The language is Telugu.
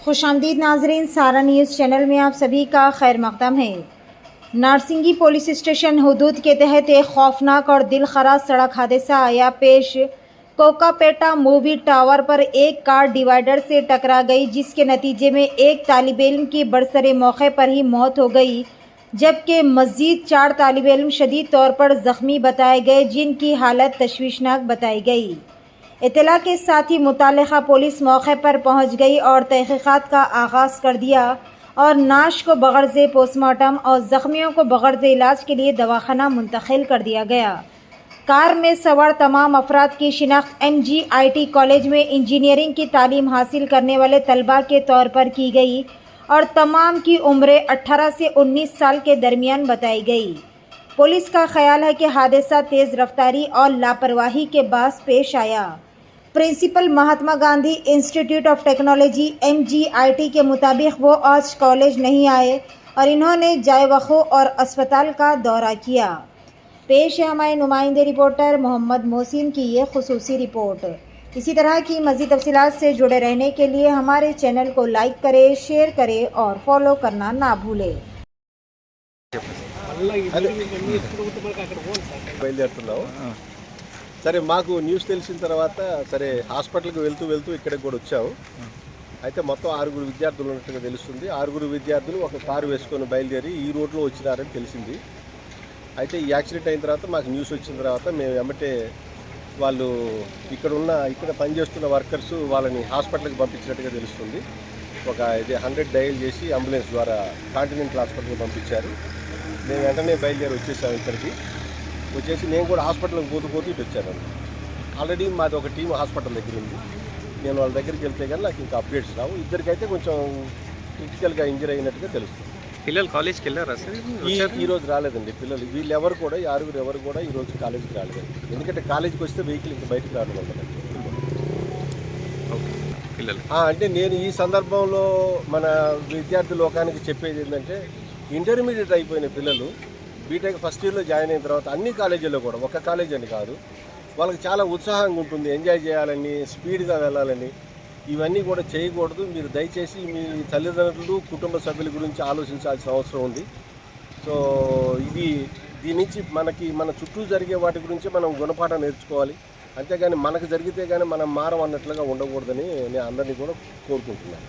खुशामदीद नाजरीन, सारा न्यूज़ चैनल में आप सभी का खैर मकदम है। नारसिंगी पुलिस स्टेशन हदूद के तहत एक खौफनाक और दिलखराज सड़क हादसा आया पेश। कोकापेटा मूवी टावर पर एक कार डिवाइडर से टकरा गई, जिसके नतीजे में एक तालिब इल्म की बरसरे मौके पर ही मौत हो गई, जबकि मज़ीद 4 तालिब इल्म शदीद तौर पर ज़ख्मी बताए गए, जिनकी हालत तशवीशनाक बताई गई। इत्तला के साथ ही मुतालिका पुलिस मौके पर पहुंच गई और तहक़ीक़ात का आगाज़ कर दिया और नाश को बगर्ज़ पोस्टमार्टम और ज़ख्मियों को बगर्ज़ इलाज के लिए दवाखाना मुंतकिल कर दिया गया। कार में सवार तमाम अफराद की शिनाख्त MGIT कॉलेज में इंजीनियरिंग की तालीम हासिल करने वाले तलबा के तौर पर की गई और तमाम की उम्रें 18 से 19 साल के दरमियान बताई गई। पुलिस का ख्याल है कि हादसा तेज़ रफ्तारी और लापरवाही के बायस पेश आया। Principal Mahatma Gandhi institute of technology MGIT के मुताबिक वो आज कॉलेज नहीं आए और इन्होंने जाए वक़्त और अस्पताल का दौरा किया। पेश है हमारे नुमाइंदे रिपोर्टर मोहम्मद मोहसिन की ये खुसूसी रिपोर्ट। इसी तरह की मज़ीद तफसीलात से जुड़े रहने के लिए हमारे चैनल को लाइक करें, शेयर करें और फॉलो करना ना भूलें। సరే మాకు న్యూస్ తెలిసిన తర్వాత సరే హాస్పిటల్కి వెళ్తూ ఇక్కడికి కూడా వచ్చాము. అయితే మొత్తం 6 విద్యార్థులు ఉన్నట్టుగా తెలుస్తుంది. 6 విద్యార్థులు ఒక కారు వేసుకొని బయలుదేరి ఈ రోడ్లో వచ్చినారని తెలిసింది. అయితే ఈ యాక్సిడెంట్ అయిన తర్వాత మాకు న్యూస్ వచ్చిన తర్వాత మేము వెంబటే వాళ్ళు ఇక్కడ పనిచేస్తున్న వర్కర్స్ వాళ్ళని హాస్పిటల్కి పంపించినట్టుగా తెలుస్తుంది. ఒక 100 డయల్ చేసి అంబులెన్స్ ద్వారా కాంటినెంటల్ హాస్పిటల్కి పంపించారు. మేము వెంటనే బయలుదేరి వచ్చేసాము. ఇక్కడికి వచ్చేసి నేను కూడా హాస్పిటల్కి పోతూ ఇటు వచ్చాను. ఆల్రెడీ మాది ఒక టీం హాస్పిటల్ దగ్గర ఉంది. నేను వాళ్ళ దగ్గరికి వెళ్తే కానీ నాకు ఇంకా అప్డేట్స్ రావు. ఇద్దరికైతే కొంచెం క్రిటికల్గా ఇంజరీ అయినట్టుగా తెలుస్తుంది. పిల్లలు కాలేజ్కి వెళ్ళారా సార్? ఈరోజు రాలేదండి పిల్లలు. వీళ్ళు ఎవరు కూడా ఈ 6 ఎవరు కూడా ఈరోజు కాలేజీకి రాలేదండి. ఎందుకంటే కాలేజీకి వస్తే వెహికల్ ఇంకా బయటకు రావడం వల్ల పిల్లలు అంటే నేను ఈ సందర్భంలో మన విద్యార్థి లోకానికి చెప్పేది ఏంటంటే, ఇంటర్మీడియట్ అయిపోయిన పిల్లలు బీటెక్ ఫస్ట్ ఇయర్లో జాయిన్ అయిన తర్వాత అన్ని కాలేజీల్లో కూడా, ఒక కాలేజీ అని కాదు, వాళ్ళకి చాలా ఉత్సాహంగా ఉంటుంది, ఎంజాయ్ చేయాలని, స్పీడ్గా వెళ్ళాలని. ఇవన్నీ కూడా చేయకూడదు. మీరు దయచేసి మీ తల్లిదండ్రులు, కుటుంబ సభ్యుల గురించి ఆలోచించాల్సిన అవసరం ఉంది. సో దీని నుంచి మన చుట్టూ జరిగే వాటి గురించి మనం గుణపాఠం నేర్చుకోవాలి. అంతేగాని మనకు జరిగితే కానీ మనం మారం అన్నట్లుగా ఉండకూడదని నేను అందరినీ కూడా కోరుకుంటున్నాను.